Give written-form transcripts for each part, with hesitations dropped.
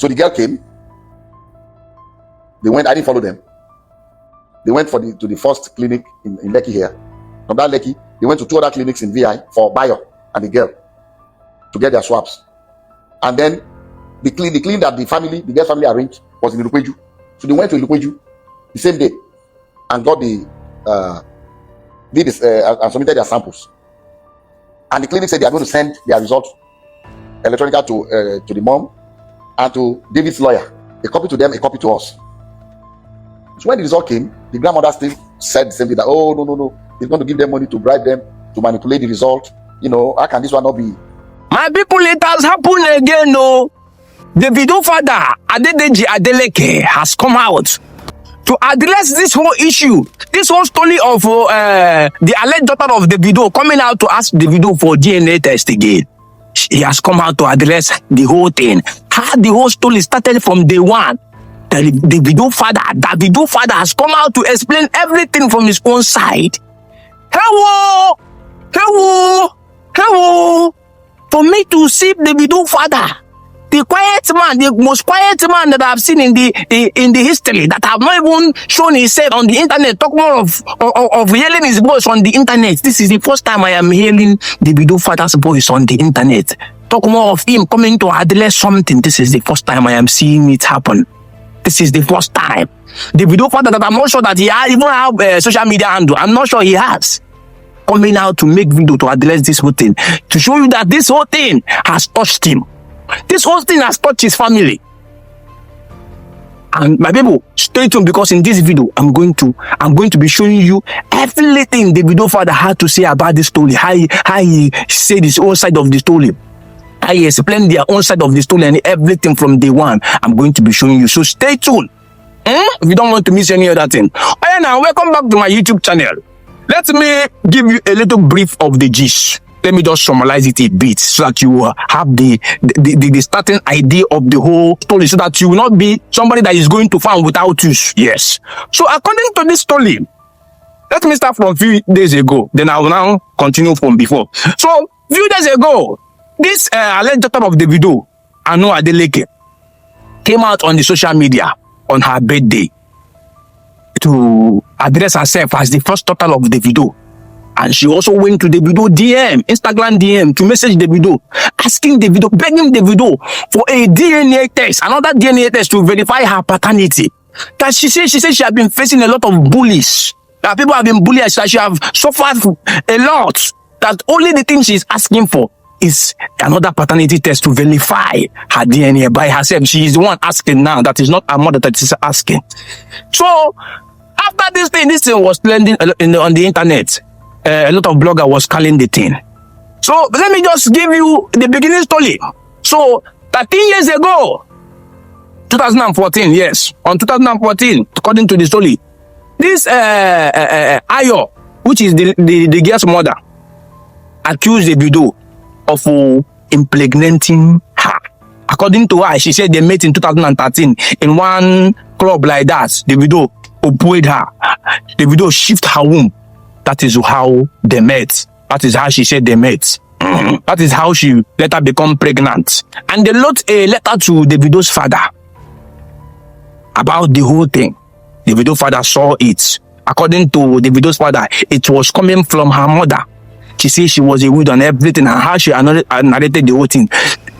So the girl came. They went. I didn't follow them. They went to the first clinic in Lekki here. From that Lekki, they went to 2 other clinics in VI for Bayo and the girl to get their swabs. And then the clinic that the girl's family arranged was in Ilupeju. So they went to Ilupeju the same day and got and submitted their samples. And the clinic said they are going to send their results electronically to the mom and to David's lawyer. A copy to them, a copy to us. So when the result came, the grandmother still said the same thing, that, oh, no, he's going to give them money to bribe them to manipulate the result. How can this one not be? My people, it has happened again, no. The Davido father, Deji Adeleke, has come out to address this whole issue, this whole story of the alleged daughter of Davido coming out to ask Davido for DNA test again. He has come out to address the whole thing. How the whole story started from day one. The Davido father has come out to explain everything from his own side. Hello. For me to see the Davido father, the quiet man, the most quiet man that I've seen in the history, that have not even shown himself on the internet, talk more of hearing his voice on the internet. This is the first time I am hearing the Davido father's voice on the internet. Talk more of him coming to address something. This is the first time I am seeing it happen. This is the first time. The Davido father that I'm not sure that he even have a social media handle. I'm not sure he has. Coming out to make video to address this whole thing. To show you that this whole thing has touched him. This whole thing has touched his family. And my people, stay tuned, because in this video, I'm going to be showing you everything the Davido father had to say about this story. How he said his own side of the story. How he explained their own side of the story and everything from day one. I'm going to be showing you. So stay tuned. If you don't want to miss any other thing. Alright, now welcome back to my YouTube channel. Let me give you a little brief of the gist. Let me just summarize it a bit so that you have the starting idea of the whole story, so that you will not be somebody that is going to farm without you. Yes. So according to this story, let me start from a few days ago. Then I will now continue from before. So few days ago, this alleged daughter of Davido, Anu Adeleke, came out on the social media on her birthday to address herself as the first daughter of Davido. And she also went to Davido Instagram DM, to message Davido, asking Davido, begging Davido for a DNA test, another DNA test to verify her paternity. That she said she had been facing a lot of bullies. That people have been bullied, that she have suffered a lot. That only the thing she's asking for is another paternity test to verify her DNA by herself. She is the one asking now. That is not her mother that is asking. So after this thing was trending on the internet. A lot of bloggers was calling the thing. So let me just give you the beginning story. So 13 years ago, 2014, yes, on 2014, according to the story, this Ayo, which is the girl's mother, accused Davido of impregnating her. According to her, she said they met in 2013 in one club like that. Davido obeyed her. Davido shifted her womb. That is how they met. That is how she said they met. That is how she later become pregnant. And they wrote a letter to Davido's father about the whole thing. Davido's father saw it. According to Davido's father, it was coming from her mother. She said she was a widow and everything, and how she narrated the whole thing.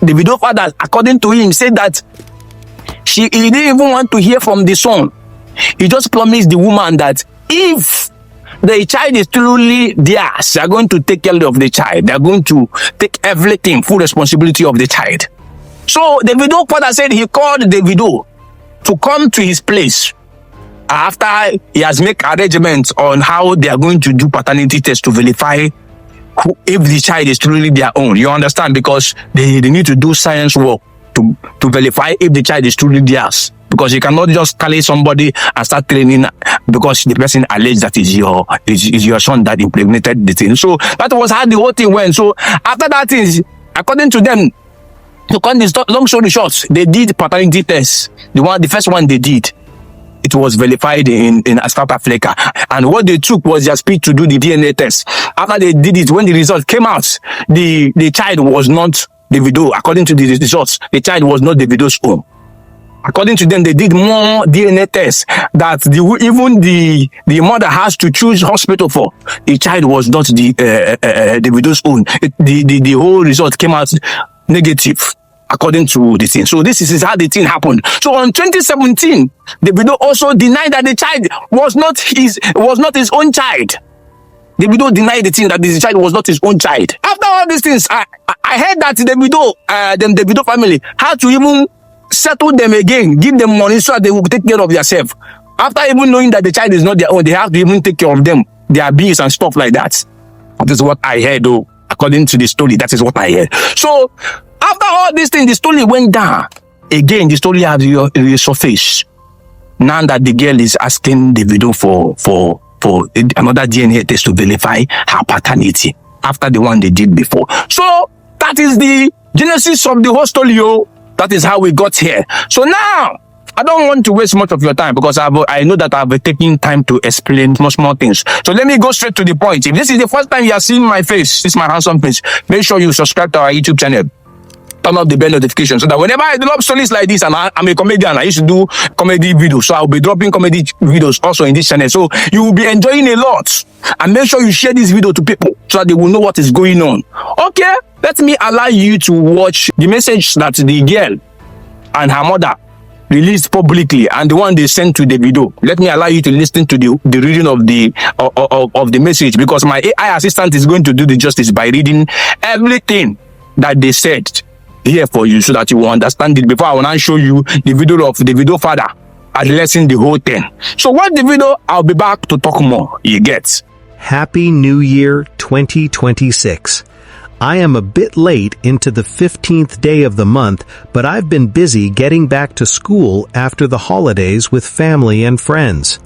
Davido's father, according to him, said that he didn't even want to hear from the son. He just promised the woman that if the child is truly theirs, they are going to take care of the child. They are going to take everything, full responsibility of the child. So Davido's father said he called Davido to come to his place after he has made arrangements on how they are going to do paternity test to verify if the child is truly their own. You understand? Because they need to do science work to verify if the child is truly theirs. Because you cannot just carry somebody and start training because the person alleged that is your son that impregnated the thing. So that was how the whole thing went. So after that thing, according to them, to cut this long story short, they did paternity test. The first one they did, it was verified in South Africa. And what they took was their speed to do the DNA test. After they did it, when the result came out, the child was not Davido. According to the results, the child was not Davido's own. According to them, they did more DNA tests that even the mother has to choose hospital for. The child was not the widow's own. The whole result came out negative, according to the thing. So this is how the thing happened. So on 2017, Davido also denied that the child was not his own child. Davido denied the thing that the child was not his own child. After all these things, I heard that the Davido family had to even settle them again, give them money so that they will take care of themselves. After even knowing that the child is not their own, they have to even take care of them, their bills and stuff like that. That is what I heard, though. According to the story, that is what I heard. So after all these things, the story went down. Again, the story has resurfaced. Now that the girl is asking Davido for another DNA test to verify her paternity after the one they did before. So that is the genesis of the whole story. That is how we got here. So now, I don't want to waste much of your time because I know that I've been taking time to explain small things. So let me go straight to the point. If this is the first time you are seeing my face, this is my handsome face, make sure you subscribe to our YouTube channel. Turn on the bell notification so that whenever I drop stories like this, and I'm a comedian, I used to do comedy videos, so I'll be dropping comedy videos also in this channel. So you will be enjoying a lot. And make sure you share this video to people so that they will know what is going on. Okay, let me allow you to watch the message that the girl and her mother released publicly and the one they sent to the video. Let me allow you to listen to the reading of the message, because my AI assistant is going to do the justice by reading everything that they said here for you so that you will understand it before I will now show you the video of the video father addressing the whole thing. So watch the video, I'll be back to talk more. You get. Happy New Year 2026. I am a bit late into the 15th day of the month, but I've been busy getting back to school after the holidays with family and friends.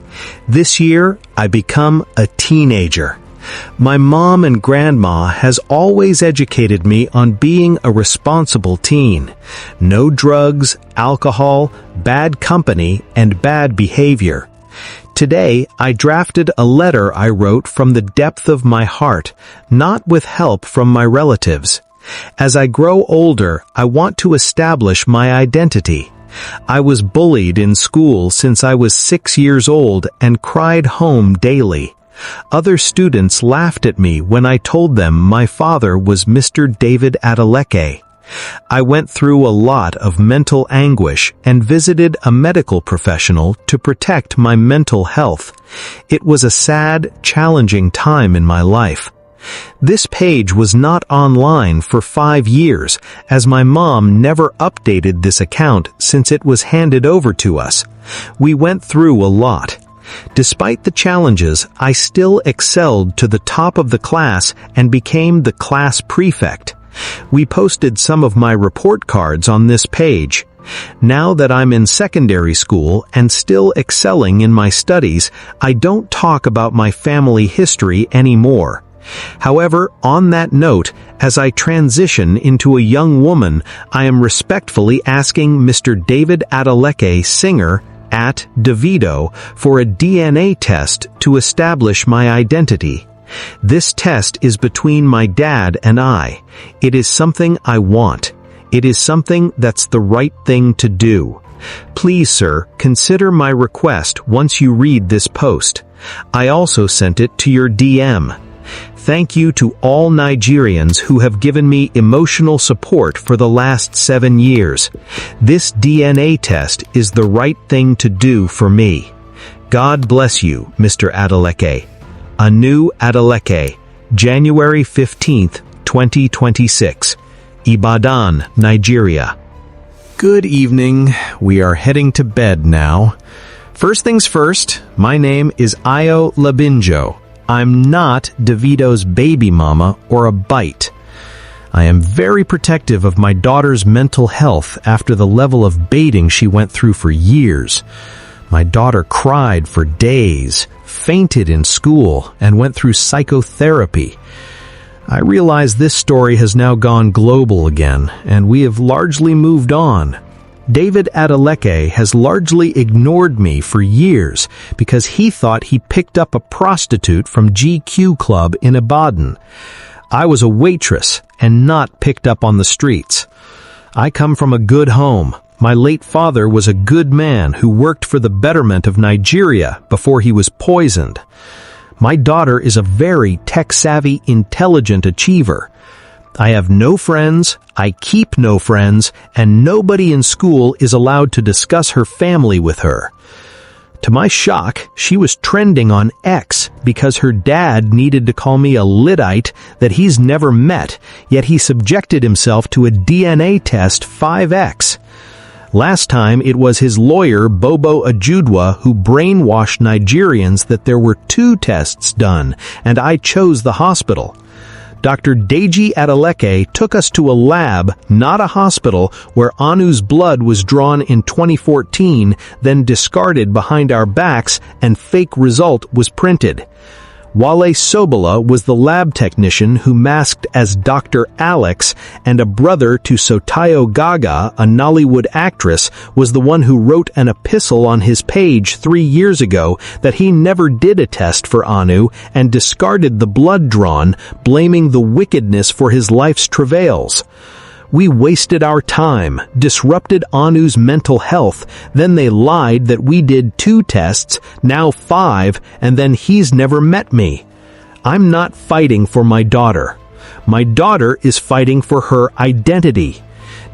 This year, I become a teenager. My mom and grandma has always educated me on being a responsible teen. No drugs, alcohol, bad company, and bad behavior. Today, I drafted a letter I wrote from the depth of my heart, not with help from my relatives. As I grow older, I want to establish my identity. I was bullied in school since I was 6 years old and cried home daily. Other students laughed at me when I told them my father was Mr. David Adeleke. I went through a lot of mental anguish and visited a medical professional to protect my mental health. It was a sad, challenging time in my life. This page was not online for 5 years, as my mom never updated this account since it was handed over to us. We went through a lot. Despite the challenges, I still excelled to the top of the class and became the class prefect. We posted some of my report cards on this page. Now that I'm in secondary school and still excelling in my studies, I don't talk about my family history anymore. However, on that note, as I transition into a young woman, I am respectfully asking Mr. David Adeleke, singer, at Davido, for a DNA test to establish my identity. This test is between my dad and I. It is something I want. It is something that's the right thing to do. Please, sir, consider my request once you read this post. I also sent it to your DM. Thank you to all Nigerians who have given me emotional support for the last 7 years. This DNA test is the right thing to do for me. God bless you, Mr. Adeleke. Anu Adeleke, January 15th, 2026. Ibadan, Nigeria. Good evening. We are heading to bed now. First things first, my name is Io Labinjo. I'm not Davido's baby mama or a bite. I am very protective of my daughter's mental health after the level of baiting she went through for years. My daughter cried for days, fainted in school, and went through psychotherapy. I realize this story has now gone global again, and we have largely moved on. David Adeleke has largely ignored me for years because he thought he picked up a prostitute from GQ Club in Ibadan. I was a waitress and not picked up on the streets. I come from a good home. My late father was a good man who worked for the betterment of Nigeria before he was poisoned. My daughter is a very tech-savvy, intelligent achiever. I have no friends, I keep no friends, and nobody in school is allowed to discuss her family with her. To my shock, she was trending on X because her dad needed to call me a Luddite that he's never met, yet he subjected himself to a DNA test 5X. Last time, it was his lawyer, Bobo Ajudwa, who brainwashed Nigerians that there were 2 tests done, and I chose the hospital. Dr. Deji Adeleke took us to a lab, not a hospital, where Anu's blood was drawn in 2014, then discarded behind our backs, and fake result was printed. Wale Sobala was the lab technician who masked as Dr. Alex, and a brother to Sotayo Gaga, a Nollywood actress, was the one who wrote an epistle on his page 3 years ago that he never did a test for Anu and discarded the blood drawn, blaming the wickedness for his life's travails. We wasted our time, disrupted Anu's mental health, then they lied that we did 2 tests, now 5, and then he's never met me. I'm not fighting for my daughter. My daughter is fighting for her identity.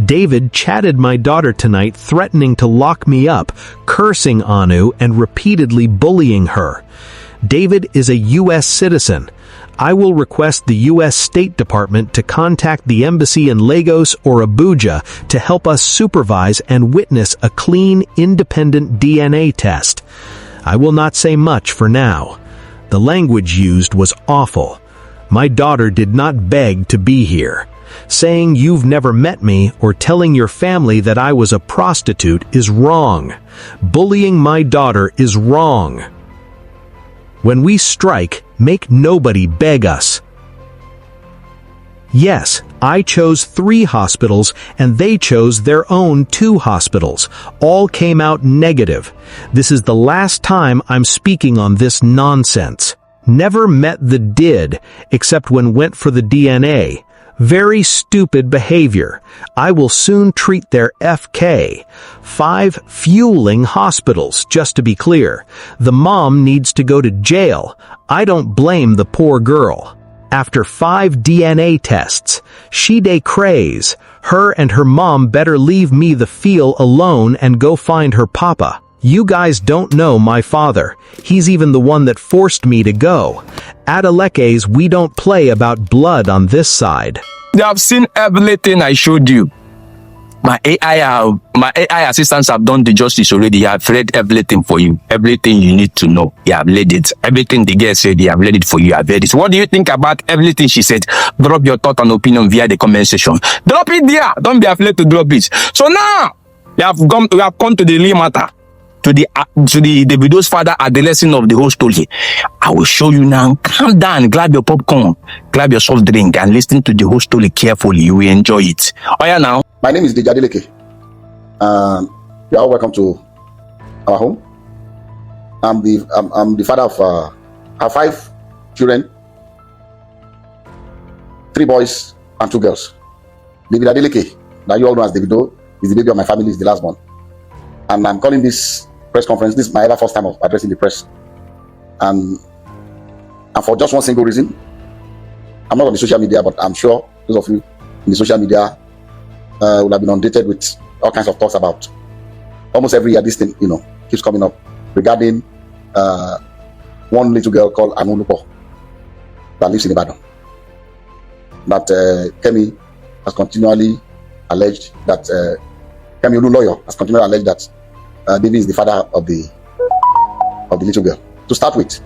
David chatted my daughter tonight, threatening to lock me up, cursing Anu, and repeatedly bullying her. David is a U.S. citizen. I will request the U.S. State Department to contact the embassy in Lagos or Abuja to help us supervise and witness a clean, independent DNA test. I will not say much for now. The language used was awful. My daughter did not beg to be here. Saying you've never met me or telling your family that I was a prostitute is wrong. Bullying my daughter is wrong. When we strike, make nobody beg us. Yes, I chose 3 hospitals and they chose their own 2 hospitals. All came out negative. This is the last time I'm speaking on this nonsense. Never met the did, except when went for the DNA. Very stupid behavior. I will soon treat their FK. 5 fueling hospitals, just to be clear. The mom needs to go to jail. I don't blame the poor girl. After 5 DNA tests, she dey craze. Her and her mom better leave me the feel alone and go find her papa. You guys don't know my father. He's even the one that forced me to go. Adelekes, we don't play about blood on this side. They have seen everything I showed you. My AI assistants have done the justice already. They have read everything for you. Everything you need to know. They have read it. Everything the girl said, they have read it for you. You have read it. What do you think about everything she said? Drop your thought and opinion via the comment section. Drop it there. Don't be afraid to drop it. So now, we have come to the real matter. To the Davido's father at the lesson of the whole story. I will show you now. Calm down, grab your popcorn, grab your soft drink, and listen to the whole story carefully. You will enjoy it. Oh yeah, now. My name is Deji Adeleke. You are welcome to our home. I'm the father of our 5 children, 3 boys and 2 girls. David Adeleke, that you all know as Davido, is the baby of my family, is the last one. And I'm calling this press conference. This is my ever first time of addressing the press, and for just one single reason. I'm not on the social media, but I'm sure those of you in the social media would have been inundated with all kinds of thoughts about almost every year this thing, keeps coming up regarding one little girl called Anuoluwapo that lives in Ibadan. That Kemi has continually alleged that Kemi Olu lawyer has continually alleged that David is the father of the little girl. To start with,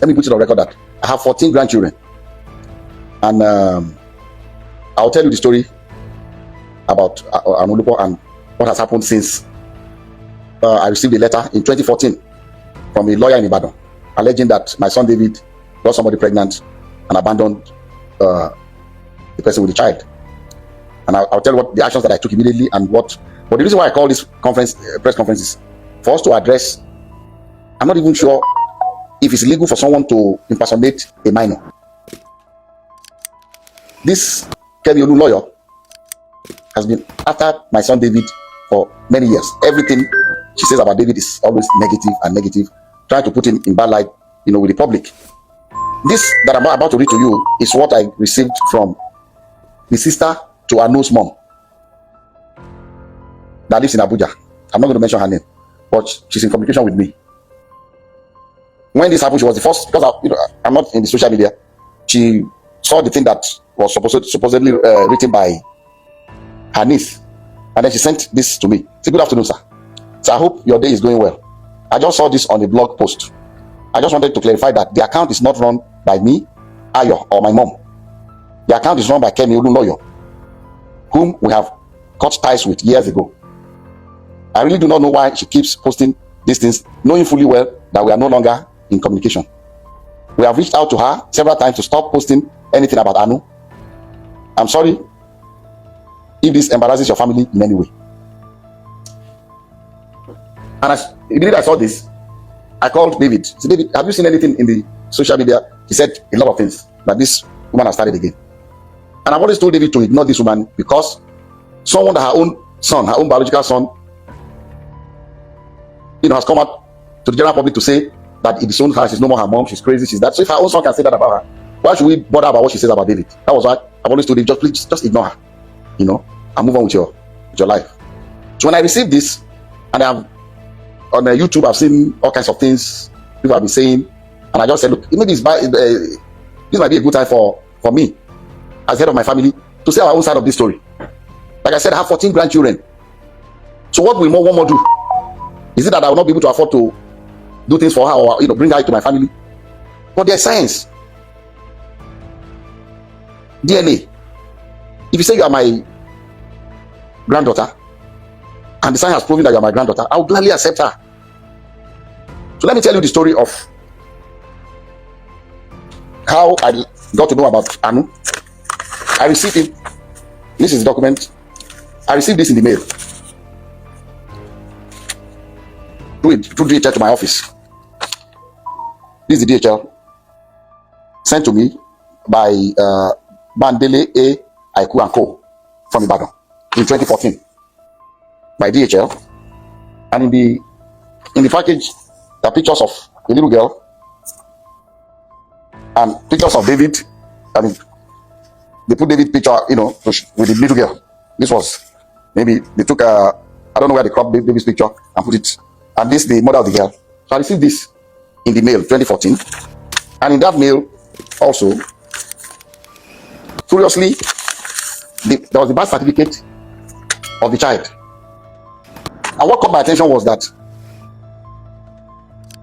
let me put it on record that I have 14 grandchildren, and I'll tell you the story about Anuoluwapo and what has happened since I received a letter in 2014 from a lawyer in Ibadan alleging that my son David got somebody pregnant and abandoned the person with the child. And I'll tell you what the actions that I took immediately and what. But the reason why I call this press conference is for us to address. I'm not even sure if it's illegal for someone to impersonate a minor. This Kemi Olu lawyer has been after my son David for many years. Everything she says about David is always negative and negative, trying to put him in bad light, with the public. This that I'm about to read to you is what I received from the sister to Anu's mom that lives in Abuja. I'm not going to mention her name, but she's in communication with me. When this happened, she was the first, because I'm not in the social media. She saw the thing that was supposedly written by her niece, and then she sent this to me. Say, good afternoon, sir. So I hope your day is going well. I just saw this on a blog post. I just wanted to clarify that the account is not run by me, Ayo, or my mom. The account is run by Kemi Oluloyo, whom we have cut ties with years ago. I really do not know why she keeps posting these things, knowing fully well that we are no longer in communication. We have reached out to her several times to stop posting anything about Anu. I'm sorry if this embarrasses your family in any way. And immediately I saw this, I called David. I said, David, have you seen anything in the social media? He said a lot of things, that this woman has started again. And I've always told David to ignore this woman, because someone that her own son, her own biological son, has come out to the general public to say that in his own house, she's no more her mom, she's crazy, she's that. So if her own son can say that about her, why should we bother about what she says about David? That was why I've always told him, just ignore her, and move on with your life. So when I received this, and on YouTube, I've seen all kinds of things people have been saying, and I just said, look, maybe this might be a good time for me, as head of my family, to say our own side of this story. Like I said, I have 14 grandchildren. So what will one more do? Is it that I will not be able to afford to do things for her, or bring her to my family? But there's science. DNA. If you say you are my granddaughter, and the science has proven that you are my granddaughter, I will gladly accept her. So let me tell you the story of how I got to know about Anu. I received it. This is the document. I received this in the mail. Through DHL to my office. This is the DHL sent to me by Bandele A. Aiku & Co. from Ibadan in 2014 by DHL. And in the package, there are pictures of a little girl and pictures of David. I mean, they put David picture, with the little girl. This was, maybe they took I don't know where they cropped David's picture and put it. And this the mother of the girl. So I received this in the mail 2014. And in that mail also, curiously, there was the birth certificate of the child. And what caught my attention was that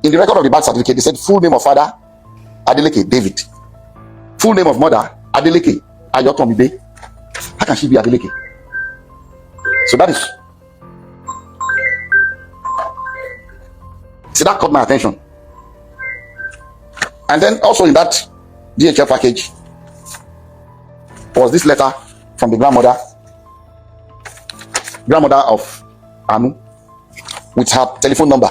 in the record of the birth certificate, they said full name of father, Adeleke, David. Full name of mother, Adeleke, Ayotomibe. How can she be Adeleke? So that is... See, that caught my attention. And then also in that DHL package was this letter from the grandmother of Anu, with her telephone number.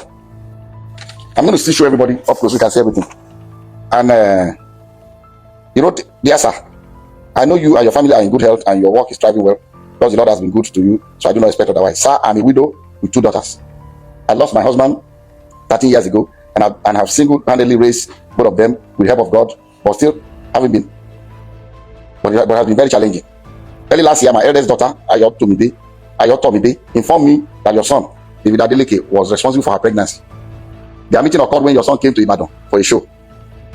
I'm going to still show everybody up close so you can see everything. And he wrote, dear sir, I know you and your family are in good health and your work is thriving well, because the Lord has been good to you, so I do not expect otherwise. Sir, I'm a widow with 2 daughters. I lost my husband 13 years ago, and have single-handedly raised both of them with the help of God, but still has been very challenging. Early last year, my eldest daughter, Ayotomide, informed me that your son, David Adeleke, was responsible for her pregnancy. Their meeting occurred when your son came to Ibadan for a show.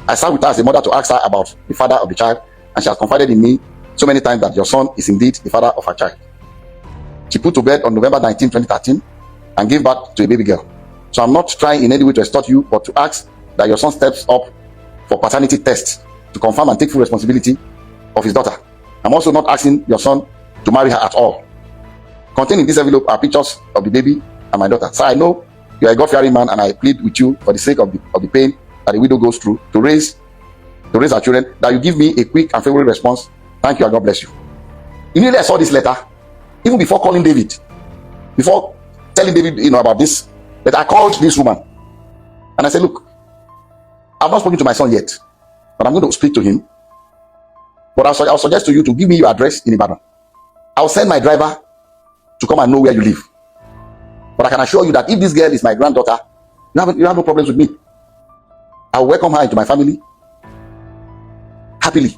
I sat with her as a mother to ask her about the father of the child, and she has confided in me so many times that your son is indeed the father of her child. She put to bed on November 19, 2013, and gave birth to a baby girl. So I'm not trying in any way to extort you, but to ask that your son steps up for paternity tests to confirm and take full responsibility of his daughter. I'm also not asking your son to marry her at all. Contained in this envelope are pictures of the baby and my daughter. So I know you are a God-fearing man, and I plead with you for the sake of the pain that the widow goes through to raise our children, that you give me a quick and favorable response. Thank you, and God bless you. Immediately I saw this letter, even before calling David, before telling David, about this, that I called this woman and I said, look, I've not spoken to my son yet, but I'm going to speak to him. But I'll suggest to you to give me your address in Ibadan. I'll send my driver to come and know where you live. But I can assure you that if this girl is my granddaughter, you have no problems with me. I will welcome her into my family happily.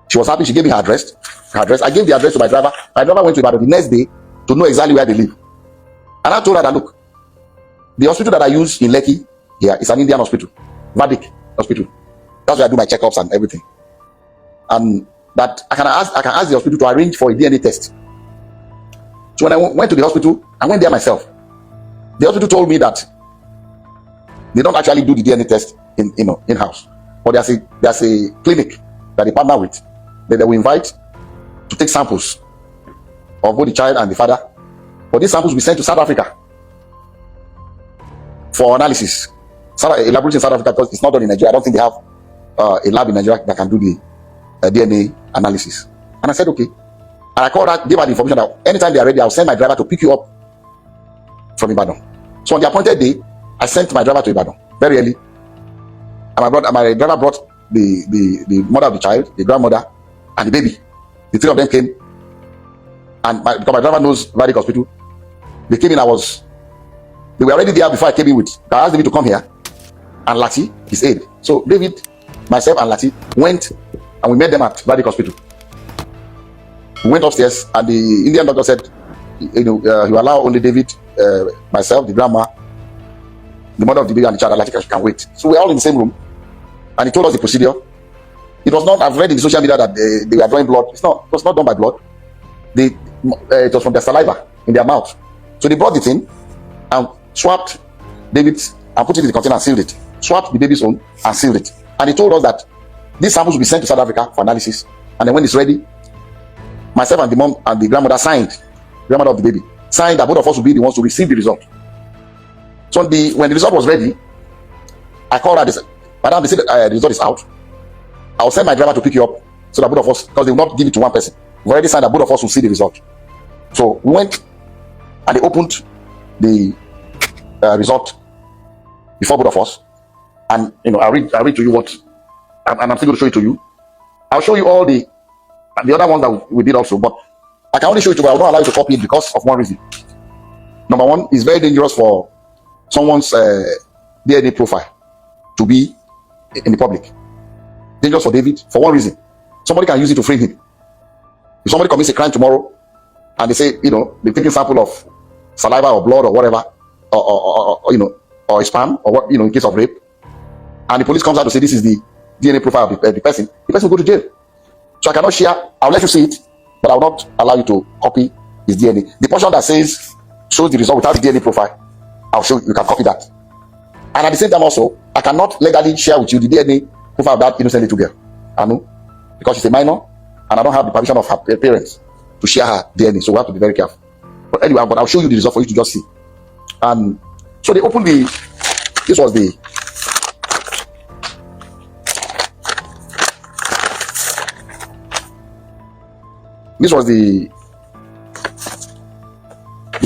She was happy. She gave me her address. I gave the address to my driver. My driver went to Ibadan the next day to know exactly where they live. And I told her that, look, the hospital that I use in Lekki here is an Indian hospital, Vadik Hospital. That's where I do my checkups and everything. And that I can ask the hospital to arrange for a DNA test. So when I went to the hospital, I went there myself. The hospital told me that they don't actually do the DNA test in-house, but there's a clinic that they partner with that they will invite to take samples of both the child and the father. But these samples will be sent to South Africa for analysis. A laboratory in South Africa, because it's not done in Nigeria. I don't think they have a lab in Nigeria that can do the DNA analysis. And I said, okay. And I called her, gave her the information that anytime they are ready, I'll send my driver to pick you up from Ibadan. So on the appointed day, I sent my driver to Ibadan very early. And my driver brought the mother of the child, the grandmother, and the baby. The three of them came. And because my driver knows Vadik Hospital, they came in. They were already there before I came in with. I asked David to come here, and Lati, his aide. So David, myself, and Lati went, and we met them at Vadik Hospital. We went upstairs, and the Indian doctor said, he will allow only David, myself, the grandma, the mother of the baby, and the child. Adeleke can wait. So we're all in the same room, and he told us the procedure. It was not. I've read in the social media that they were drawing blood. It was not done by blood. It was from their saliva in their mouth. So they brought it in and swapped David's and put it in the container and sealed it. Swapped the baby's own and sealed it. And he told us that these samples will be sent to South Africa for analysis. And then when it's ready, myself and the mom and the grandmother grandmother of the baby signed that both of us will be the ones to receive the result. So when the result was ready, I called her. They said, Madam, they said the result is out. I'll send my driver to pick you up so that both of us, because they will not give it to one person. We've already signed that both of us will see the result. So we went and they opened the result before both of us. And I read to you what, and I'm still going to show it to you. I'll show you all the other ones that we did also, but I can only show it to you, but I will not allow you to copy it because of one reason. Number one, it's very dangerous for someone's DNA profile to be in the public. Dangerous for David for one reason. Somebody can use it to frame him. If somebody commits a crime tomorrow and they say, they've taken sample of saliva or blood or whatever, or sperm, or what, in case of rape, and the police comes out to say this is the DNA profile of the person will go to jail. So I cannot share. I'll let you see it, but I will not allow you to copy his DNA. The portion that shows the result without the DNA profile, I'll show you. You can copy that. And at the same time also, I cannot legally share with you the DNA profile of that innocent little girl, Anu, because she's a minor, and I don't have the permission of her parents to share her DNA. So we have to be very careful. But anyway, I'll show you the result for you to just see. And so they opened this was the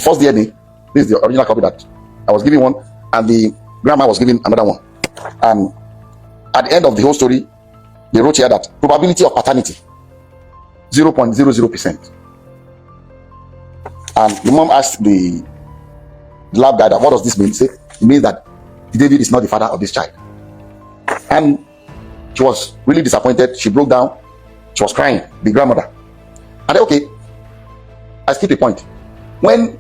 first DNA. This is the original copy that I was giving one, and the grandma was giving another one. And at the end of the whole story, they wrote here that probability of paternity 0.00%. And the mom asked the lab guy that, what does this mean? He said, it means that David is not the father of this child. And she was really disappointed. She broke down. She was crying, the grandmother. And then, okay, I skipped a point. When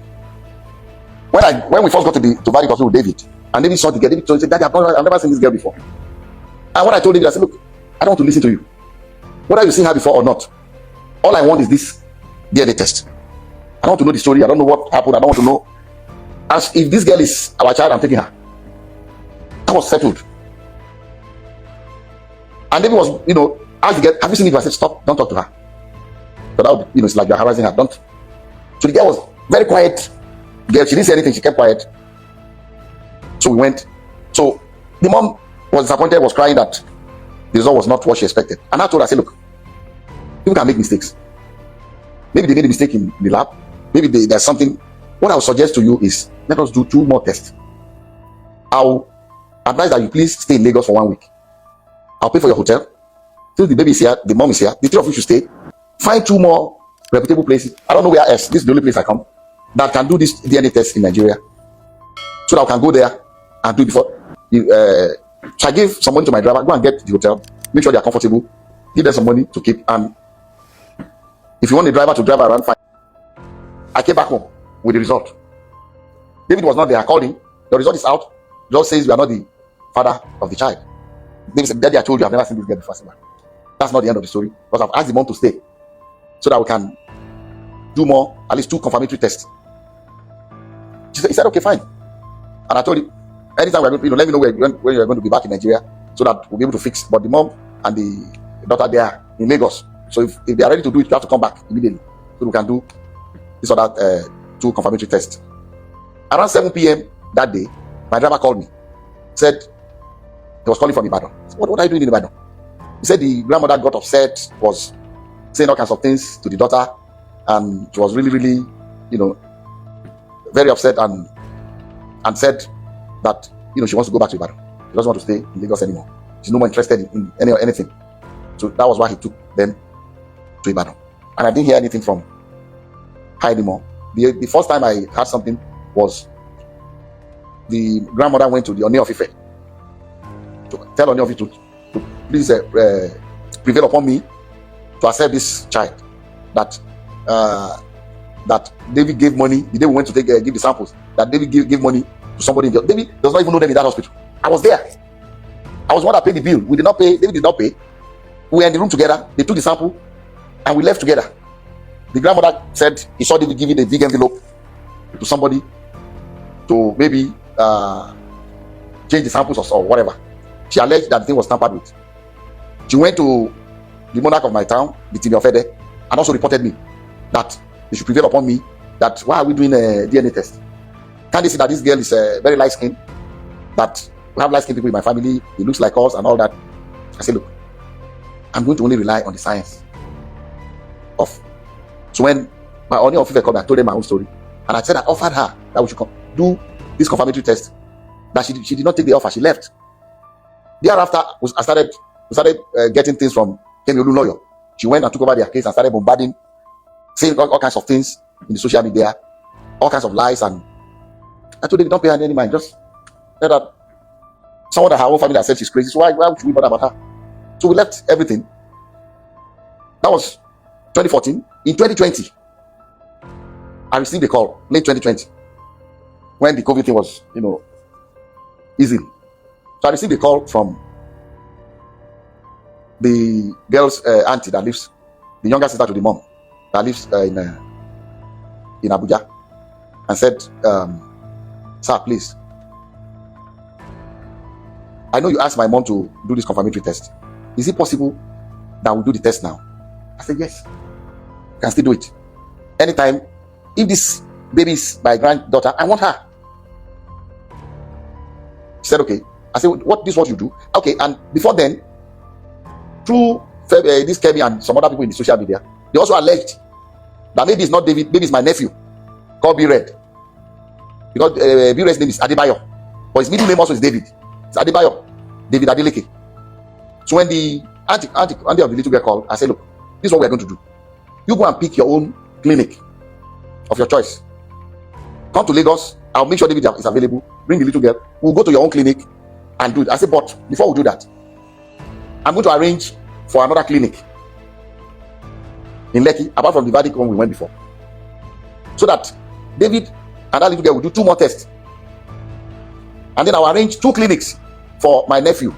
we first got to Vadik Hospital with David, and David saw the girl, David said, Daddy, I've never seen this girl before. And when I told David, I said, look, I don't want to listen to you. Whether you've seen her before or not, all I want is this DNA test. I don't want to know the story. I don't know what happened. I don't want to know. As if this girl is our child, I'm taking her. That was settled. And David was, asked the girl, have you seen it? I said, stop, don't talk to her. But that would, it's like you're harassing her. Don't. So the girl was very quiet. Girl, she didn't say anything. She kept quiet. So we went. So the mom was disappointed, was crying that the result was not what she expected. And I told her, I said, look, people can make mistakes. Maybe they made a mistake in the lab. Maybe there's something. What I would suggest to you is, let us do 2 more tests. I'll advise that you please stay in Lagos for 1 week. I'll pay for your hotel. Till the baby is here, the mom is here, the 3 of you should stay. Find 2 more reputable places. I don't know where else. This is the only place I come. that can do this DNA test in Nigeria, so that I can go there and do it before. So I gave some money to my driver, go and get the hotel, make sure they are comfortable, give them some money to keep, and if you want the driver to drive around, fine. I came back home with the result. David was not there. I called him. The result is out. Just says we are not the father of the child. David said, Daddy, I told you I've never seen this girl before. That's not the end of the story, because I've asked the mom to stay so that we can do more, at least 2 confirmatory tests. He said, okay, fine. And I told him, anytime we're going to, let me know when you're going to be back in Nigeria, so that we'll be able to fix. But the mom and the daughter, they are in Lagos. So if they are ready to do it, you have to come back immediately, so we can do this or that 2 confirmatory tests. Around 7 p.m. that day, my driver called me. Said he was calling from Ibadan. Said, what are you doing in Ibadan? He said the grandmother got upset, was saying all kinds of things to the daughter, and she was really, really, very upset, and said that she wants to go back to Ibadan. She doesn't want to stay in Lagos anymore. She's no more interested in anything. So that was why he took them to Ibadan. And I didn't hear anything from her anymore. The first time I heard something was the grandmother went to the Anu Adeleke to tell Anu Adeleke to please prevail upon me to accept this child. That David gave money the day we went to give the samples. That David gave money to somebody. David does not even know them in that hospital. I was there. I was the one that paid the bill. We did not pay. David did not pay. We were in the room together. They took the sample and we left together. The grandmother said he saw David giving a big envelope to somebody to maybe change the samples or whatever. She alleged that the thing was tampered with. She went to the monarch of my town, the Timi Ofede, and also reported me that they should prevail upon me. That why are we doing a DNA test? Can't they see that this girl is very light skinned? That we have light skinned people in my family. It looks like us and all that. I said, look, I'm going to only rely on the science of. So when my Anu Adeleke called me, I told them my own story, and I said I offered her that we should do this confirmatory test. That she did not take the offer. She left. Thereafter, I started getting things from Kemi Olu lawyer. She went and took over their case and started bombarding, saying all kinds of things in the social media, all kinds of lies. And I told them, don't pay her any mind. Just let her. Someone that her own family that said she's crazy. So why should we bother about her? So we left everything. That was 2014. In 2020, I received a call, late 2020, when the COVID thing was, easy. So I received a call from the girl's auntie that lives, the younger sister to the mom, that lives in Abuja, and said, sir, please, I know you asked my mom to do this confirmatory test. Is it possible that we do the test now? I said, yes, you can still do it. Anytime, if this baby is my granddaughter, I want her. She said, okay. I said, this is what you do? Okay, and before then, through this Kemi and some other people in the social media, they also alleged that maybe it's not David, maybe it's my nephew, called B-Red. Because B-Red's name is Adebayo, but his middle name also is David. It's Adebayo, David Adeleke. So when the auntie of the little girl called, I said, look, this is what we're going to do. You go and pick your own clinic of your choice. Come to Lagos. I'll make sure David is available. Bring the little girl. We'll go to your own clinic and do it. I said, but before we do that, I'm going to arrange for another clinic in Lekki, apart from the Vatican one we went before, so that David and that little girl will do 2 more tests. And then I'll arrange 2 clinics for my nephew,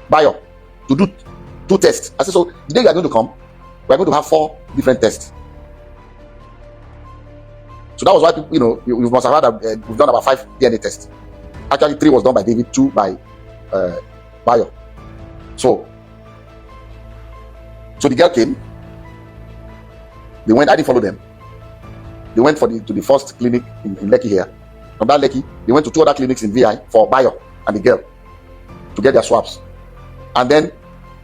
Bayo, to do 2 tests. I said, so the day you are going to come, we're going to have 4 different tests. So that was why people, you must have heard that we've done about 5 DNA tests. Actually, 3 was done by David, 2 by Bayo. So the girl came. They went. I didn't follow them. They went to the first clinic in Lekki here. From that Lekki, they went to 2 other clinics in VI for Bayo and the girl to get their swabs. And then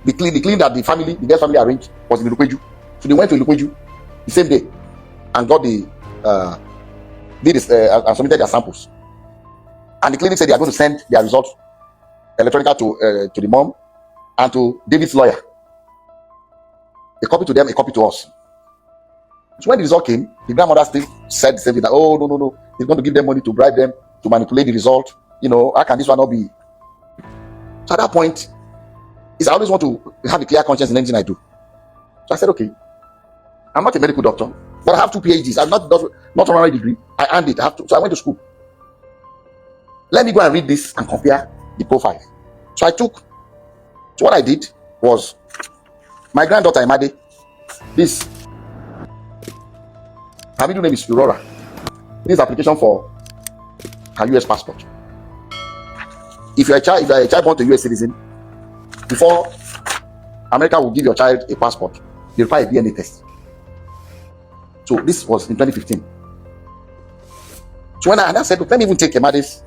the clinic that the girl family arranged was in Ilukweju. So they went to Ilukweju the same day and got and submitted their samples. And the clinic said they are going to send their results electronically to the mom and to David's lawyer. A copy to them, a copy to us. So when the result came, the grandmother still said the same thing, that, oh, no, he's going to give them money to bribe them to manipulate the result. How can this one not be? So at that point, I always want to have a clear conscience in anything I do. So I said, okay, I'm not a medical doctor, but I have 2 PhDs. I'm not honorary degree. I earned it. So I went to school. Let me go and read this and compare the profiles. So what I did was, my granddaughter Imade, this, her middle name is Aurora. This application for her US passport. If you're a child born to a US citizen, before America will give your child a passport, they require a DNA test. So this was in 2015. So when I said, let me even take Imade's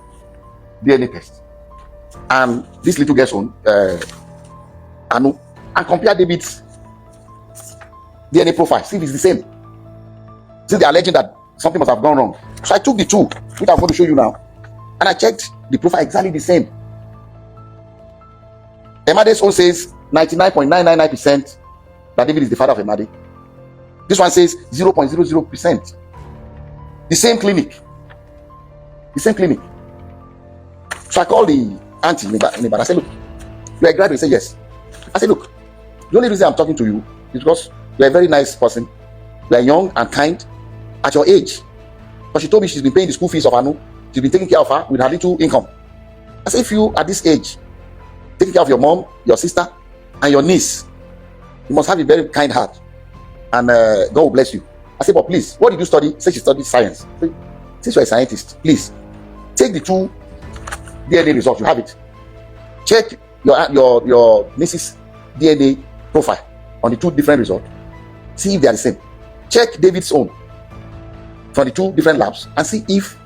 DNA test and this little girl's own, Anu, and compare David's DNA profile, see if it's the same. Since they are alleging that something must have gone wrong. So I took the two, which I'm going to show you now, and I checked the profile exactly the same. Emade's own says 99.999% that David is the father of Emade. This one says 0.00%. The same clinic. So I called the auntie in Ibadan. I said, look, you're a graduate. He said, yes. I said, look, the only reason I'm talking to you is because you're a very nice person. You're young and kind at your age. But she told me she's been paying the school fees of Anu. She's been taking care of her with her little income. I said, if you, at this age, taking care of your mom, your sister, and your niece, you must have a very kind heart. And God will bless you. I said, but please, what did you study? Say she studied science. I said, since you're a scientist, please, take the 2 DNA results. You have it. Check your niece's DNA profile on the 2 different results. See if they are the same. Check David's own from the 2 different labs and see if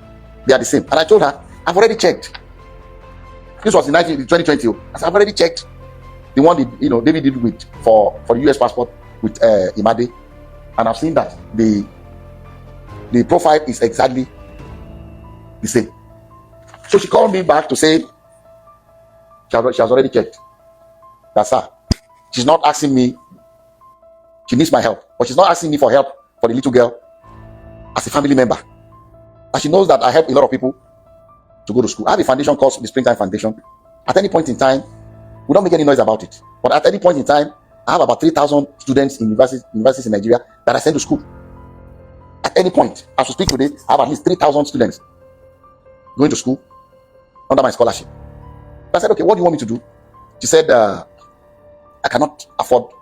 they are the same. And I told her, I've already checked. This was in 2020. I said, I've already checked the one David did with for the US passport with Imade, and I've seen that the profile is exactly the same. So she called me back to say she has already checked. That's her. She's not asking me. She needs my help, but she's not asking me for help for the little girl as a family member. And she knows that I help a lot of people to go to school. I have a foundation called the Springtime Foundation. At any point in time, we don't make any noise about it. But at any point in time, I have about 3,000 students in universities in Nigeria that I send to school. At any point, as we speak today, I have at least 3,000 students going to school under my scholarship. I said, okay, what do you want me to do? She said, I cannot afford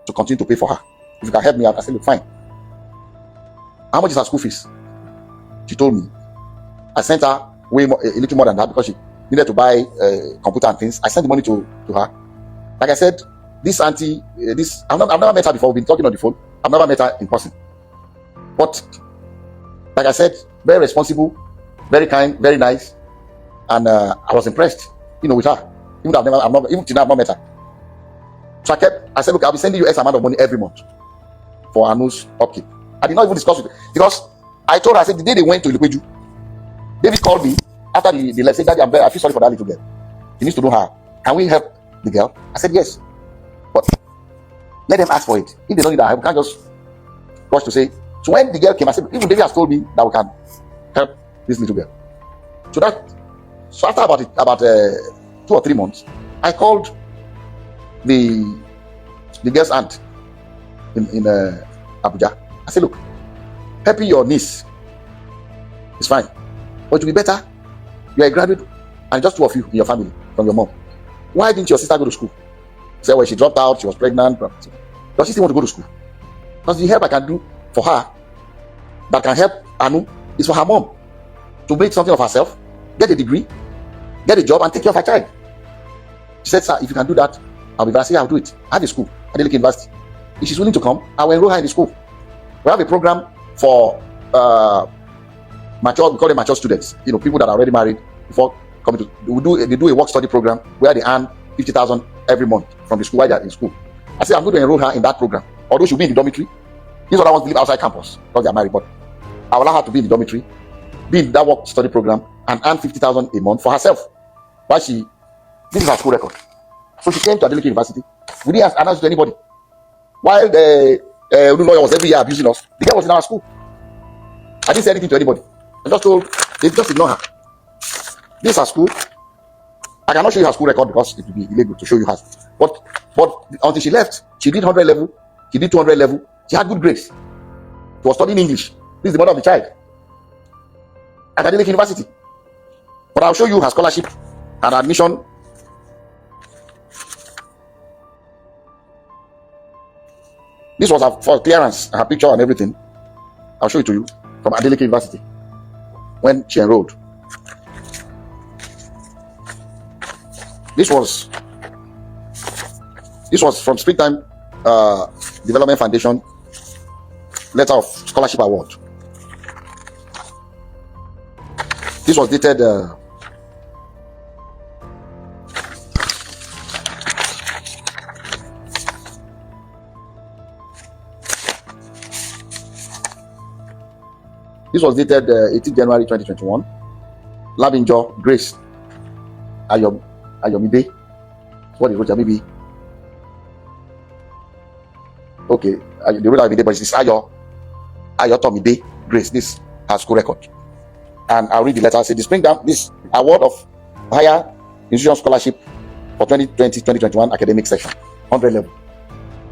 to continue to pay for her. If you can help me out. I said, look, fine. How much is her school fees? She told me. I sent her a little more than that because she needed to buy computer and things. I sent the money to her. Like I said, this auntie, I've never met her before. We've been talking on the phone. I've never met her in person. But like I said, very responsible, very kind, very nice, and I was impressed, with her. Even till now, I've not met her. So I said, look, I'll be sending you X amount of money every month for Anu's upkeep. I did not even discuss it because I told her, I said, the day they went to Ilupeju, David called me after the left, said, Daddy, I feel sorry for that little girl. He needs to know her. Can we help the girl? I said, yes. But let them ask for it. If they don't need that help, we can't just rush to say. So when the girl came, I said, even David has told me that we can help this little girl. So after about 2 or 3 months, I called the girl's aunt in Abuja. I said, look, helping your niece is fine, but it will be better. You're a graduate and just 2 of you in your family from your mom. Why didn't your sister go to school? She said, well, she dropped out, she was pregnant. Does she still want to go to school? Because the help I can do for her that can help Anu is for her mom to make something of herself, get a degree, get a job, and take care of her child. She said, sir, if you can do that, I'll be glad. I said, I'll do it. I have a school, Adeleke University. If she's willing to come, I will enroll her in the school. We have a program for mature, we call them mature students, people that are already married before coming to, they do a work study program where they earn 50,000 every month from the school while they're in school. I said, I'm going to enroll her in that program. Although she'll be in the dormitory. These other ones live outside campus because they're married, but I will allow her to be in the dormitory, be in that work study program, and earn 50,000 a month for herself. But this is her school record. So she came to Adeleke University. We didn't announce to anybody. While The lawyer was every year abusing us. The girl was in our school. I didn't say anything to anybody. I just told, they just ignore her. This is her school. I cannot show you her school record because it would be illegal to show you her. But until she left, she did 100 level, she did 200 level. She had good grades. She was studying English. This is the mother of the child at Adeleke University. But I'll show you her scholarship and admission. This was her for clearance, her picture and everything. I'll show it to you from Adeleke University when she enrolled. This was from Springtime Development Foundation letter of scholarship award. This was dated this was dated 18 January 2021. Labinjo Grace Ayomide. What is it? Maybe. Okay, the real Ayomide, but it's Ayotomide Grace. This has school record. And I'll read the letter. Say the Springtime, this award of higher institution scholarship for 2020-2021 academic session, 100 level.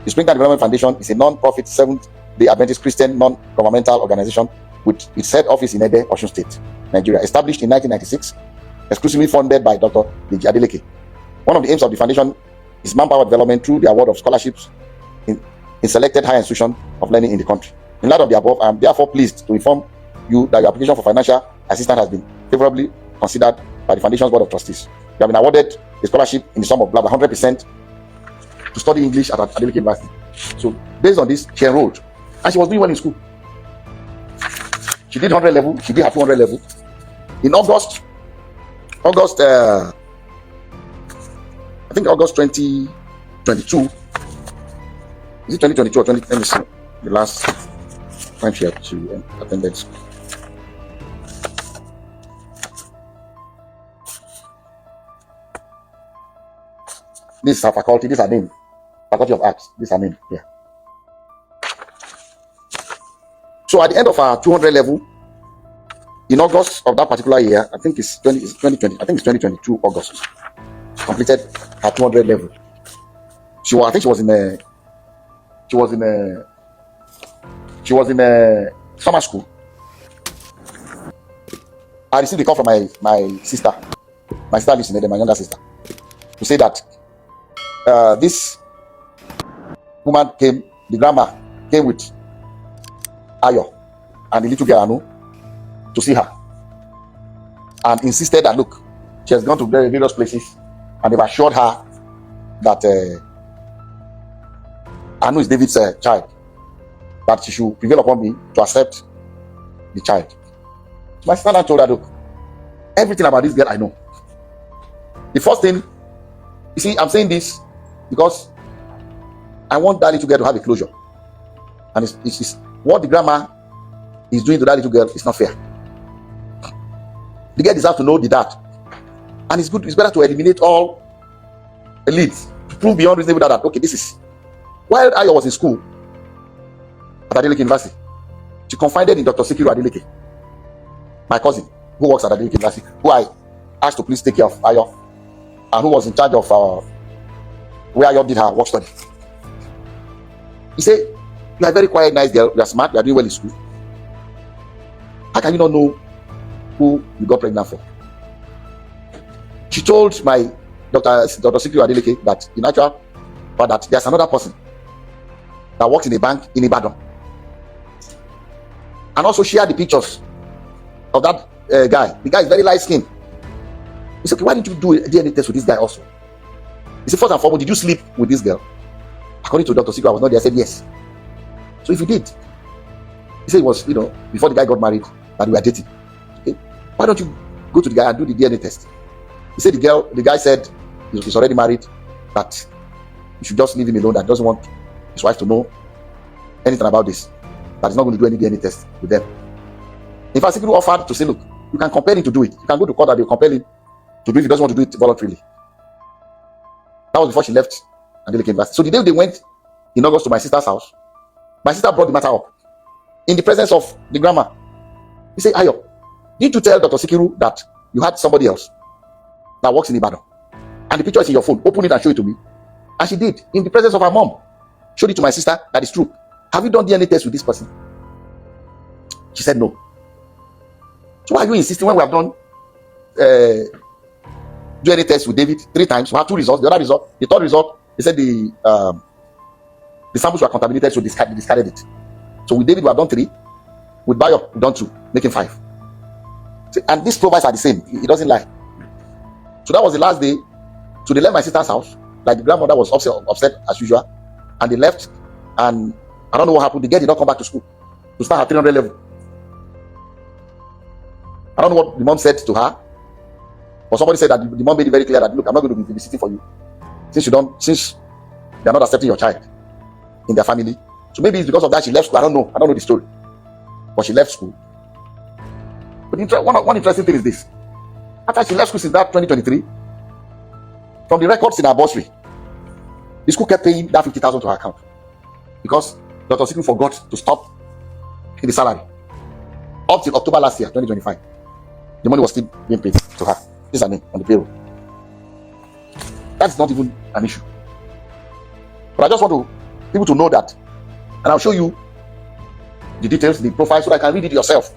The Springtime Development Foundation is a non-profit Seventh-day Adventist Christian non-governmental organization with its head office in Ede, Osun State, Nigeria. Established in 1996, exclusively funded by Dr. Deji Adeleke. One of the aims of the foundation is manpower development through the award of scholarships in selected higher institutions of learning in the country. In light of the above, I am therefore pleased to inform you that your application for financial assistance has been favorably considered by the foundation's board of trustees. You have been awarded a scholarship in the sum of 100% to study English at Adeleke University. So based on this, she enrolled and she was doing well in school. She did 100 level, she did her 200 level. In August, I think August 2022. Is it 2022 or 20? Let me see. The last time she attended school. This is her faculty. This is her name. Faculty of Arts. This is her name. Yeah. So at the end of her 200 level, in August of that particular year, I think it's 2020. I think it's 2022 August. She completed her 200 level. I think she was in a summer school. I received a call from my sister. My sister lives in Ede, my younger sister, to say that this woman came, the grandma came with Ayo and the little girl Anu to see her and insisted that look, she has gone to various places and they've assured her that Anu is David's child, that she should prevail upon me to accept the child. So my sister told her, look, everything about this girl I know. The first thing, you see, I'm saying this because I want that little girl to have a closure. And it's what the grandma is doing to that little girl is not fair. The girl deserves to know the dad. And it's better to eliminate all leads, to prove beyond reasonable doubt that, okay, this is. While Ayo was in school at Adeleke University, she confided in Dr. Sikiru Adeleke, my cousin, who works at Adeleke University, who I asked to please take care of Ayo, and who was in charge of where Ayo did her work study. He said, you are a very quiet, nice girl, you are smart, you are doing well in school. How can you not know who you got pregnant for? She told my Dr. Sikiru Adeleke that in actual fact that there's another person that works in a bank in Ibadan, and also shared the pictures of that guy. The guy is very light skinned. He said, okay, why didn't you do a DNA test with this guy also? He said, first and foremost, did you sleep with this girl? According to Dr. Sikiru, I was not there. I said yes. So if you did, he said it was, before the guy got married that we were dating. Okay, why don't you go to the guy and do the DNA test? He said the guy said he's already married, that you should just leave him alone, that doesn't want his wife to know anything about this, that he's not going to do any DNA test with them. In fact, Sikiru offered to say, look, you can compel him to do it. You can go to court and they'll compel him to do it if he doesn't want to do it voluntarily. That was before she left Adeleke University. So the day they went in August to my sister's house, My sister brought the matter up in the presence of the grandma. He said, Ayo, did you tell Dr. Sikiru that you had somebody else that works in Ibadan? And the picture is in your phone. Open it and show it to me. And she did, in the presence of her mom. Showed it to my sister. That is true. Have you done DNA test with this person? She said no. So why are you insisting when we have done DNA test with David 3 times? We have 2 results. The other result, the third result, they said the samples were contaminated, so they discarded it. So with David, we have done 3. With Bayo, we've done 2, making 5. And these profiles are the same. He doesn't lie. So that was the last day. So they left my sister's house. Like, the grandmother was upset as usual. And they left. And I don't know what happened. The girl did not come back to school to start her 300 level. I don't know what the mom said to her. But somebody said that the mom made it very clear that, look, I'm not going to be babysitting for you. Since they are not accepting your child in their family. So maybe it's because of that she left school. I don't know the story. But she left school. But one interesting thing is this. After she left school since that 2023, from the records in her bursary, the school kept paying that 50,000 to her account. Because Dr. Sikiru forgot to stop the salary. Up till October last year, 2025. The money was still being paid to her. This is her name on the payroll. That's not even an issue. But I just want people to know that. And I'll show you the details, the profile, so that I can read it yourself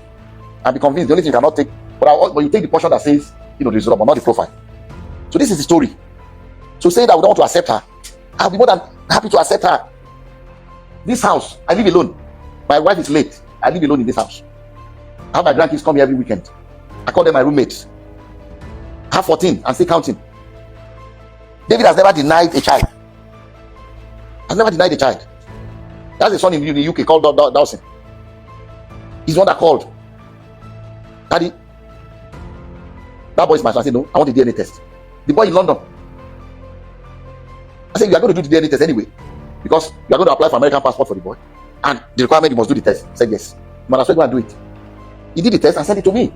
and be convinced. The only thing you cannot take, but you take the portion that says, the result, but not the profile. So this is the story. So saying that we don't want to accept her, I'll be more than happy to accept her. This house, I live alone. My wife is late. I live alone in this house. I have my grandkids come here every weekend. I call them my roommates. I have 14 and still counting. David has never denied a child. Has never denied a child. That's a son in the UK called Dawson. He's the one that called. Daddy, that boy is my son. I said, no, I want the DNA test. The boy in London. I said, you are going to do the DNA test anyway, because you are going to apply for American passport for the boy. And the requirement, you must do the test. I said, yes. But I said, go and do it. He did the test and sent it to me.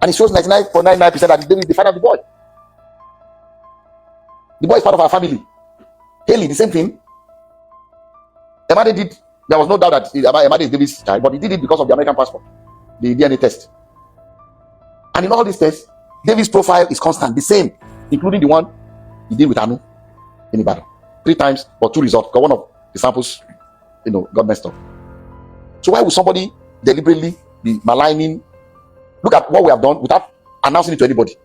And it shows 99.99% that David is the father of the boy. The boy is part of our family. Haley, the same thing. Emade did. There was no doubt that Emade is David's child, but he did it because of the American passport, the DNA test. And in all these tests, David's profile is constant, the same, including the one he did with Anu in Ibadan. 3 times, but 2 results, because one of the samples, got messed up. So why would somebody deliberately be maligning? Look at what we have done without announcing it to anybody.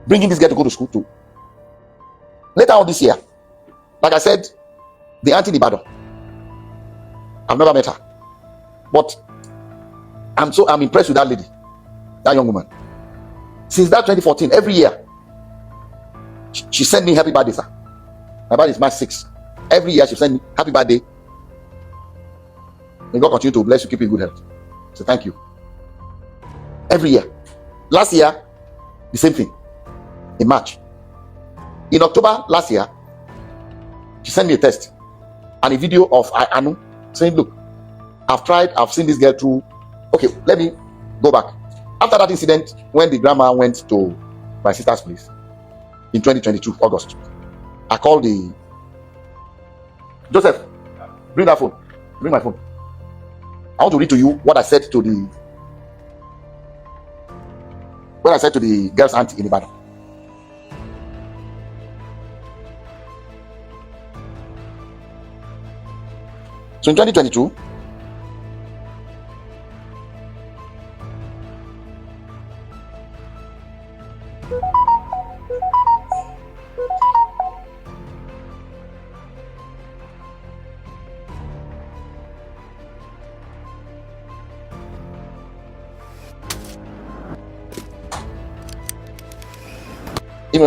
Bringing this girl to go to school too. Later on this year, like I said, the auntie in Ibadan, I've never met her, but I'm impressed with that lady, that young woman. Since that 2014, every year, she sent me happy birthday, sir. My birthday is March 6th. Every year she sent me happy birthday. May God continue to bless you, keep you in good health. So thank you. Every year. Last year, the same thing. In March. In October last year, she sent me a test and a video of Anu saying, look, I've seen this girl through. Okay, let me go back. After that incident, when the grandma went to my sister's place in 2022, August, I called the Joseph, bring that phone. Bring my phone. I want to read to you what I said to the girl's auntie in Ibadan. So in 2022,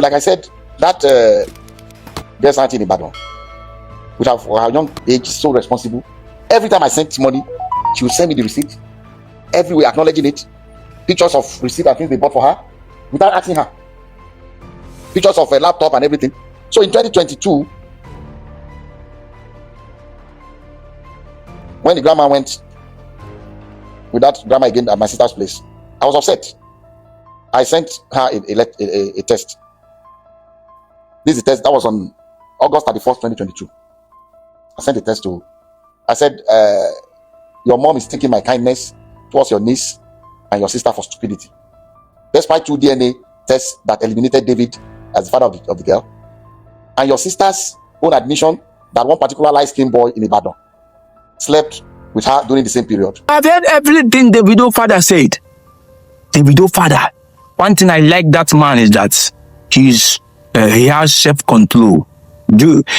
like I said, that girl's auntie in Ibadan, which at her young age, so responsible. Every time I sent money, she would send me the receipt, everywhere acknowledging it, pictures of receipt and things they bought for her, without asking her, pictures of a laptop and everything. So in 2022, when the grandma went with that grandma again at my sister's place, I was upset. I sent her a test. This is a test that was on August 31st, 2022. I sent a text to, I said, your mom is taking my kindness towards your niece and your sister for stupidity. Despite 2 DNA tests that eliminated David as the father of the girl, and your sister's own admission that one particular light-skinned boy in Ibadan slept with her during the same period. I've heard everything the Davido father said. The Davido father. One thing I like that man is that he has self-control.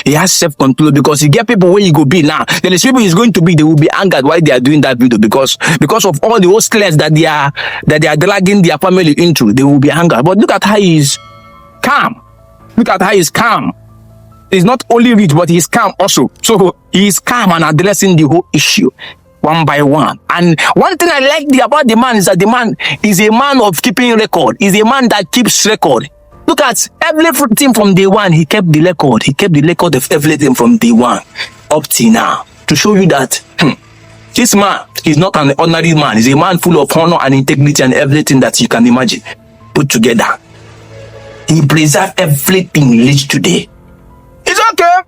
He has self-control because he get people where he go be now. Then the people he's going to be, they will be angered while they are doing that video because of all the hostility that they are dragging their family into. They will be angered. But look at how he's calm. Look at how he's calm. He's not only rich, but he's calm also. So he's calm and addressing the whole issue one by one. And one thing I like about the man is that the man is a man of keeping record. He's a man that keeps record. Look at everything from day one. He kept the record. He kept the record of everything from day one up till now to show you that this man is not an ordinary man. He's a man full of honor and integrity and everything that you can imagine put together. He preserved everything reached today. It's okay.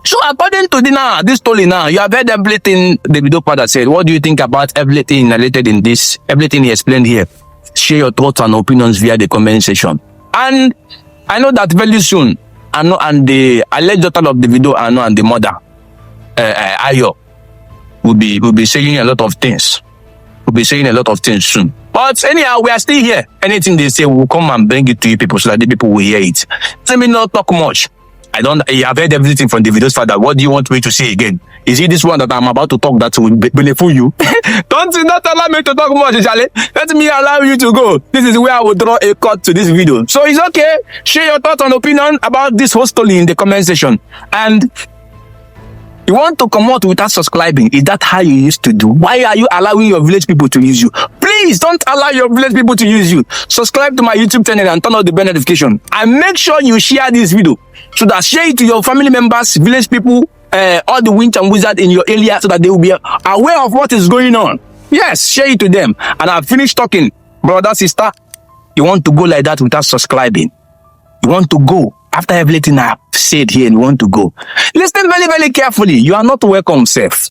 So according to this story now, you have heard everything the Davido father said. What do you think about everything narrated in this? Everything he explained here. Share your thoughts and opinions via the comment section. And I know that very soon, Anu and the alleged daughter of Davido, Anu and the mother, Ayo, will be saying a lot of things. We'll be saying a lot of things soon. But anyhow, we are still here. Anything they say, we'll come and bring it to you people so that the people will hear it. Let me not talk much. You have heard everything from Davido's father. What do you want me to say again? Is it this one that I'm about to talk that will benefit you? Don't allow me to talk much, Charlie. Let me allow you to go. This is where I will draw a cut to this video. So it's okay. Share your thoughts and opinion about this whole story in the comment section. And you want to come out without subscribing. Is that how you used to do? Why are you allowing your village people to use you? Please don't allow your village people to use you. Subscribe to my YouTube channel and turn on the bell notification. And make sure you share this video. So that share it to your family members, village people, all the witch and wizard in your area so that they will be aware of what is going on. Yes, share it to them. And I've finished talking. Brother, sister, you want to go like that without subscribing. You want to go. After everything I've said here, you want to go. Listen very, very carefully. You are not welcome, safe.